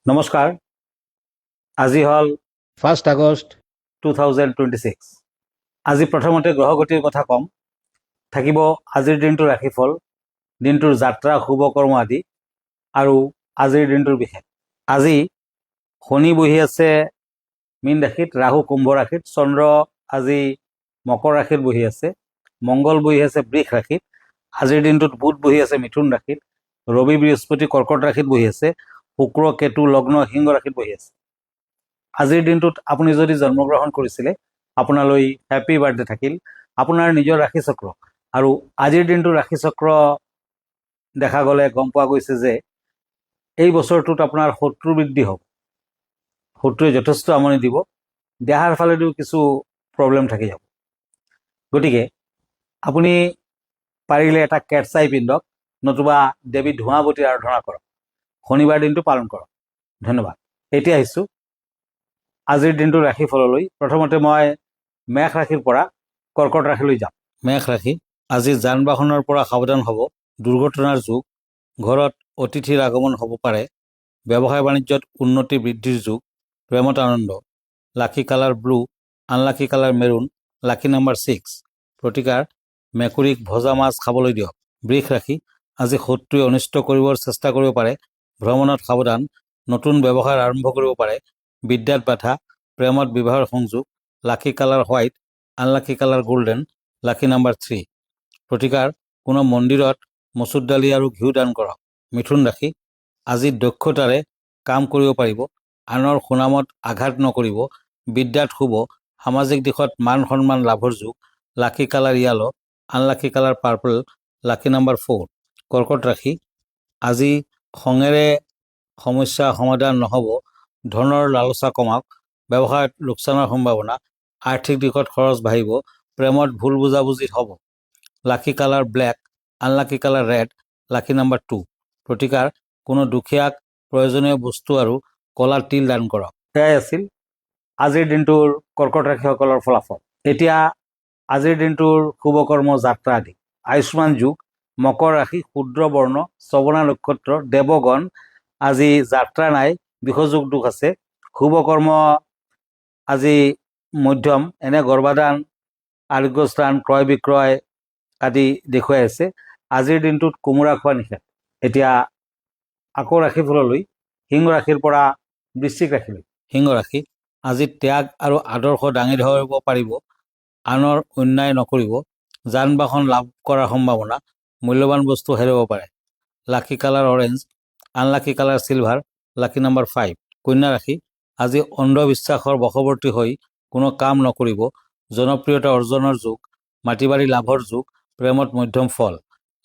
নমস্কাৰ। আজি হল 1 আগষ্ট 2026। আজি প্ৰথমতে গ্ৰহগতিৰ কথা কম। থাকিব আজিৰ দিনটোৰ ৰাশিফল, দিনটোৰ যাত্ৰা শুভ কৰ্ম আদি আৰু আজিৰ দিনটোৰ বিশেষ। আজি শনি বহি আছে মীন ৰাশিত, ৰাহু কুম্ভ ৰাশিত, চন্দ্ৰ আজি মকৰ ৰাশিত বহি আছে, মংগল বহি আছে বৃষ ৰাশিত, আজিৰ দিনটোত বুধ বহি আছে মিথুন ৰাশিত, ৰবি বৃহস্পতি কৰ্কট ৰাশিত বহি আছে, শুক্ৰ কেতু লগ্ন সিংহ ৰাশিত বহি আছে। আজিৰ দিনটোত আপুনি যদি জন্মগ্ৰহণ কৰিছিলে আপোনালৈ হেপী বাৰ্থডে থাকিল। আপোনাৰ নিজৰ ৰাশিচক্ৰ আৰু আজিৰ দিনটোৰ ৰাশিচক্ৰ দেখা গ'লে গম পোৱা গৈছে যে এই বছৰটোত আপোনাৰ শত্ৰু বৃদ্ধি হ'ব। শত্ৰুৱে যথেষ্ট আমনি দিব, দেহাৰ ফালেদিও কিছু প্ৰব্লেম থাকি যাব। গতিকে আপুনি পাৰিলে এটা কেটচাই পিন্ধক, নতুবা দেৱী ধোঁৱাবতীৰ আৰাধনা কৰক, শনিবাৰ দিনটো পালন কৰক। ধন্যবাদ। এতিয়া আহিছোঁ আজিৰ দিনটোৰ ৰাশিফললৈ। প্ৰথমতে মই মেষ ৰাশিৰ পৰা কৰ্কট ৰাশিলৈ যাম। মেষ ৰাশি, আজি যান বাহনৰ পৰা সাৱধান হ'ব। দুৰ্ঘটনাৰ যুগ, ঘৰত অতিথিৰ আগমন হ'ব পাৰে। ব্যৱসায় বাণিজ্যত উন্নতি বৃদ্ধিৰ যুগ, প্ৰেমত আনন্দ। Lucky colour blue, unlucky colour maroon, lucky number 6। প্ৰতিকাৰ মেকুৰীক ভজা মাছ খাবলৈ দিয়ক। বৃষ ৰাশি, আজি শত্ৰুৱে অনিষ্ট কৰিবৰ চেষ্টা কৰিব পাৰে। ভ্ৰমণত সাৱধান। নতুন ব্যৱসায় আৰম্ভ কৰিব পাৰে। বিদ্যাত বাধা, প্ৰেমত বিবাহৰ সংযোগ। Lucky colour white, unlucky colour golden, lucky number 3। প্ৰতিকাৰ কোনো মন্দিৰত মচুৰ দালি আৰু ঘিউ দান কৰক। মিথুন ৰাশি, আজি দক্ষতাৰে কাম কৰিব পাৰিব। আনৰ সুনামত আঘাত নকৰিব। বিদ্যাত শুভ, সামাজিক দিশত মান সন্মান লাভৰ যুগ। Lucky colour yellow, unlucky colour purple, lucky number 4। কৰ্কট ৰাশি, আজি খঙেৰে সমস্যা সমাধান নহ'ব। ধনৰ লালচা কমাওক। ব্যৱসায়ত লোকচানৰ সম্ভাৱনা। আৰ্থিক দিশত খৰচ বাঢ়িব। প্ৰেমত ভুল বুজাবুজি হ'ব। Lucky colour black, unlucky colour red, lucky number 2। প্ৰতিকাৰ কোনো দুখীয়াক প্ৰয়োজনীয় বস্তু আৰু কলা তিল দান কৰক। সেয়াই আছিল আজিৰ দিনটোৰ কৰ্কট ৰাশিসকলৰ ফলাফল। এতিয়া আজিৰ দিনটোৰ শুভকৰ্ম যাত্ৰা আদি। আয়ুষ্মান যুগ, মকৰ ৰাশি, শূদ্ৰ বৰ্ণ, শ্ৰৱণা নক্ষত্ৰ, দেৱগণ। আজি যাত্ৰা নাই, বিষযোগ দোষ আছে। শুভকৰ্ম আজি মধ্যম, এনে গৰ্ভাধান, আৰোগ্যস্থান, ক্ৰয় বিক্ৰয় আদি দেখুৱাই আছে। আজিৰ দিনটোত কোমোৰা খোৱা নিষেধ। এতিয়া আকৌ ৰাশিফললৈ, সিংহ ৰাশিৰ পৰা বৃশ্চিক ৰাশিলৈ। সিংহ ৰাশি, আজি ত্যাগ আৰু আদৰ্শ দাঙি ধৰিব পাৰিব। আনৰ অন্যায় নকৰিব। যান বাহন লাভ কৰাৰ সম্ভাৱনা। মূল্যৱান বস্তু হেৰুৱাব পাৰে। Lucky colour orange, unlucky colour silver, lucky number 5। কন্যা ৰাশি, আজি অন্ধবিশ্বাসৰ বশৱৰ্তী হৈ কোনো কাম নকৰিব। জনপ্ৰিয়তা অৰ্জনৰ যুগ, মাটি বাৰী লাভৰ যুগ। প্ৰেমত মধ্যম ফল।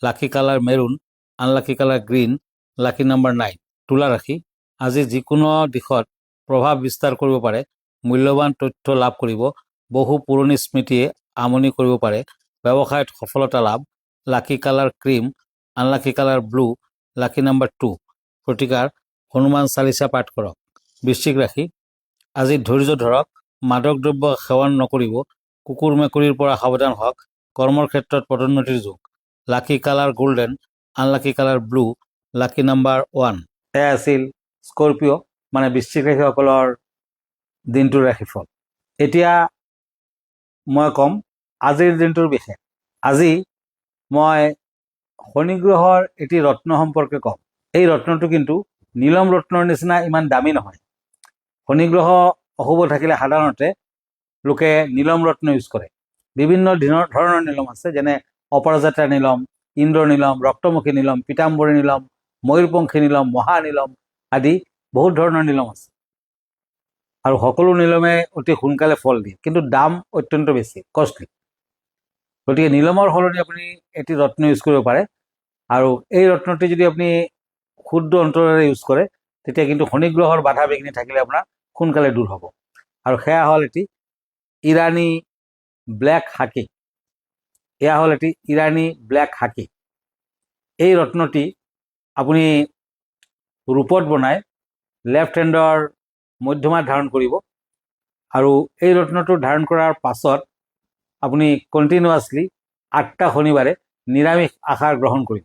Lucky colour maroon, unlucky colour green, lucky number 9। তুলা ৰাশি, আজি যিকোনো দিশত প্ৰভাৱ বিস্তাৰ কৰিব পাৰে। মূল্যৱান তথ্য লাভ কৰিব। বহু পুৰণি স্মৃতিয়ে আমনি কৰিব পাৰে। ব্যৱসায়ত সফলতা লাভ। Lucky colour cream, unlucky colour blue, lucky number 2। প্ৰতিকাৰ হনুমান চালিচা পাঠ কৰক। বৃশ্চিক ৰাশি, আজি ধৈৰ্য ধৰক। মাদক দ্ৰব্য সেৱন নকৰিব। কুকুৰ মেকুৰীৰ পৰা সাৱধান হওক। কৰ্মৰ ক্ষেত্ৰত পদোন্নতিৰ যুগ। Lucky colour golden, unlucky colour blue, lucky number 1। এয়া আছিল স্কৰপিঅ' মানে বৃশ্চিক ৰাশিসকলৰ দিনটোৰ ৰাশিফল। এতিয়া মই ক'ম আজিৰ দিনটোৰ বিশেষ। আজি মই শনি গ্ৰহৰ এটি ৰত্ন সম্পৰ্কে ক'ম। এই ৰত্নটো কিন্তু নীলম ৰত্নৰ নিচিনা ইমান দামী নহয়। শনি গ্ৰহ অশুভ থাকিলে সাধাৰণতে লোকে নীলম ৰত্ন ইউজ কৰে। বিভিন্ন ধৰণৰ নীলম আছে, যেনে অপৰাজিতা নীলম, ইন্দ্ৰ নীলম, ৰক্তমুখী নীলম, পীতাম্বৰী নীলম, ময়ূৰপংখী নীলম, মহানীলম আদি বহুত ধৰণৰ নীলম আছে। আৰু সকলো নীলমে অতি সোনকালে ফল দিয়ে, কিন্তু দাম অত্যন্ত বেছি, কষ্টলি। গতিকে নীলমৰ সলনি আপুনি এটি ৰত্ন ইউজ কৰিব পাৰে। আৰু এই ৰত্নটি যদি আপুনি শুদ্ধ অন্তৰেৰে ইউজ কৰে তেতিয়া কিন্তু শনি গ্ৰহৰ বাধা বিঘিনি থাকিলে আপোনাৰ সোনকালে দূৰ হ'ব। আৰু সেয়া হ'ল এটি ইৰাণী ব্লেক হাকি। এয়া হ'ল এটি ইৰাণী ব্লেক হাকি। এই ৰত্নটি আপুনি ৰূপত বনাই লেফ্ট হেণ্ডৰ মধ্যমাত ধাৰণ কৰিব। আৰু এই ৰত্নটো ধাৰণ কৰাৰ পাছত আপুনি কণ্টিনিউৱাছলি 8টা শনিবাৰে নিৰামিষ আহাৰ গ্ৰহণ কৰিব।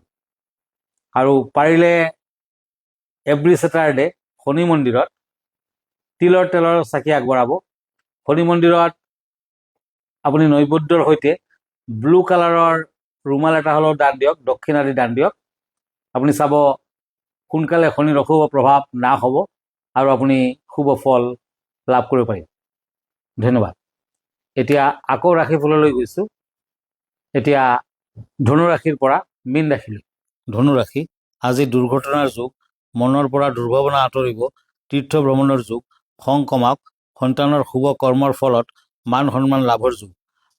আৰু পাৰিলে এভৰি ছেটাৰডে শনি মন্দিৰত তিলৰ তেলৰ চাকি আগবঢ়াব। শনি মন্দিৰত আপুনি নৈবেদ্যৰ সৈতে ব্লু কালাৰৰ ৰুমাল এটা হ'লেও দান দিয়ক, দক্ষিণাদি দান দিয়ক। আপুনি চাব সোনকালে শনিৰ অশুভ প্ৰভাৱ নাশ হ'ব আৰু আপুনি শুভ ফল লাভ কৰিব পাৰিব। ধন্যবাদ। এতিয়া আকৌ ৰাশিফললৈ গৈছোঁ। এতিয়া ধনুৰাশিৰ পৰা মীন ৰাশিলৈ। ধনুৰাশি, আজি দুৰ্ঘটনাৰ যুগ, মনৰ পৰা দুৰ্ভাৱনা আঁতৰিব, তীৰ্থ ভ্ৰমণৰ যুগ, খং কমাওক, সন্তানৰ শুভ কৰ্মৰ ফলত মান সন্মান লাভৰ যুগ।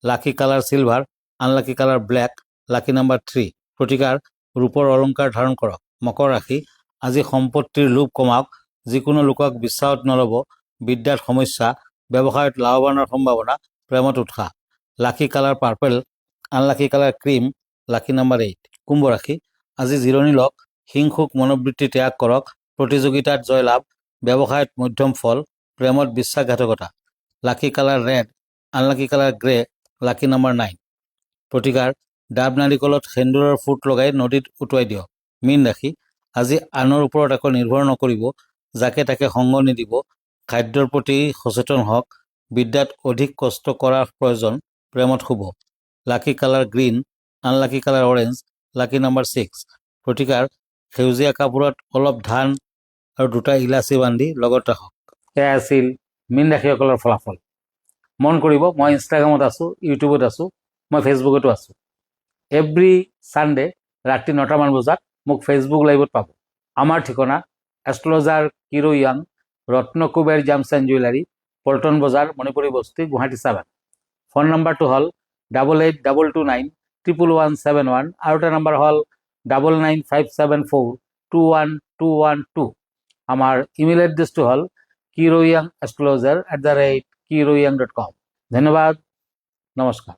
Lucky colour silver, unlucky colour black, lucky number 3। প্ৰতিকাৰ, ৰূপৰ অলংকাৰ ধাৰণ কৰক। মকৰ ৰাশি, আজি সম্পত্তিৰ লোভ কমাওক, যিকোনো লোকক বিশ্বাসত নল'ব, বিদ্যাত সমস্যা, ব্যৱসায়ত লাভৱানৰ সম্ভাৱনা, প্ৰেমত উৎসাহ। Lucky colour purple, unlucky colour cream, lucky number 8। কুম্ভ ৰাশি, আজি জিৰণি লওক, হিংসুক মনোবৃত্তি ত্যাগ কৰক, প্ৰতিযোগিতাত জয়লাভ, ব্যৱসায়ত মধ্যম ফল, প্ৰেমত বিশ্বাসঘাতকতা। Lucky colour red, unlucky colour grey, lucky number 9। প্ৰতিকাৰ, ডাব নাৰিকলত সেন্দুৰৰ ফুট লগাই নদীত উটুৱাই দিয়ক। মীন ৰাশি, আজি আনৰ ওপৰত একো নিৰ্ভৰ নকৰিব, যাকে তাকে সংগ নিদিব, খাদ্যৰ প্ৰতি সচেতন হওক, বিদ্যাত অধিক কষ্ট কৰাৰ প্ৰয়োজন, প্ৰেমত শুভ। Lucky colour green, unlucky colour orange, lucky number 6। প্ৰতিকাৰ, সেউজীয়া কাপোৰত অলপ ধান আৰু 2টা ইলাচি বান্ধি লগত ৰাখক। এয়া আছিল মীন ৰাশিসকলৰ ফলাফল। মন কৰিব, মই ইনষ্টাগ্ৰামত আছোঁ, ইউটিউবত আছোঁ, মই ফেচবুকতো আছোঁ। এভৰি ছানডে ৰাতি 9টামান বজাত মোক ফেচবুক লাইভত পাব। আমাৰ ঠিকনা astrologer Kiro Yang, Ratnakuber gems and jewellery, Paltan Bazar, Manipuri বস্তি, গুৱাহাটী 7। ফোন নম্বৰটো হ'ল 8822911171 আৰু এটা নম্বৰ হ'ল 9957421212। আমাৰ ইমেইল এড্ৰেছটো হ'ল kiroyangastrologer@kiroyang.com। ধন্যবাদ, নমস্কাৰ।